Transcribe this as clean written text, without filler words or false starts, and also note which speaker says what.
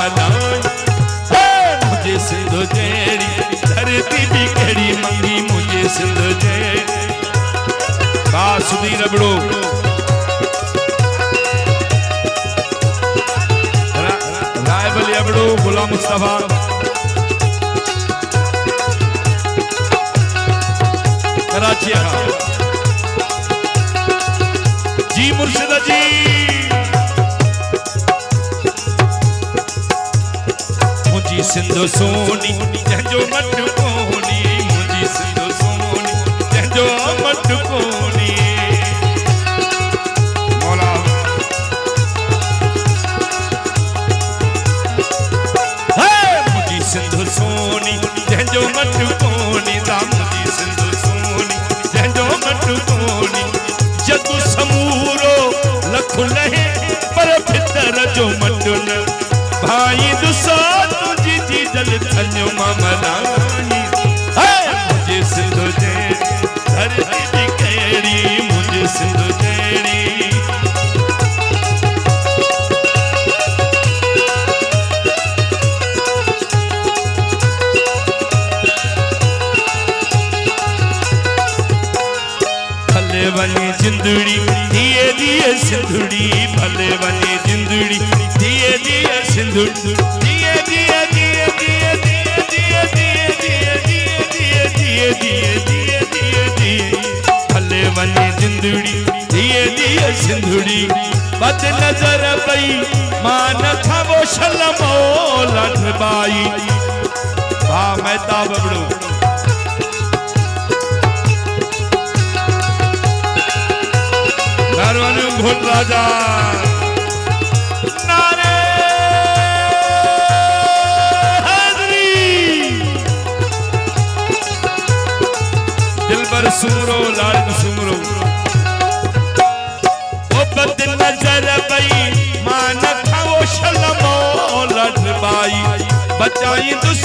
Speaker 1: मलाए मुझे सिंधु जेड़ी धरती भी केड़ी मंगी मुझे सिंधु जेड़ी बासुदी रबड़ो रायबली अबड़ो गुलाम मुस्तफा कराची जी मुर्शिदा जी मुझी सिंधु सोनी जंजो मट कोनी मुझी सिंधु सोनी जंजो मट कोनी मौला है मुझी सिंधु सोनी जंजो मट कोनी दा मुझी सिंधु सोनी जंजो मट कोनी जग समूरो लख लहे पर फितर जो मट न भाई दुसा तुझी जी जल थन्यो मामलाई मुझे सिंधु जेड़ी धरती भी केड़ी मुझे सिंधु जेड़ी भले वने जिंदड़ी दिए दिए सिंधुड़ी भले वने जिंदड़ी दिए दिए सिंधुड़ी दिए दिए दिए दिए दिए दिए दिए दिए दिए दिए दिए दिए दिए दिए भले वने जिंदड़ी दिए दिए सिंधुड़ी बद नजर पई मान था वो शलमो लठ बाई भा मेहता बबड़ो घरवाले घोट राजा नारे हाजरी दिलबर सुमरो लाल सुमरो ओ बद नजर पई मान खाओ शलमो लठ बाई बचाई दुस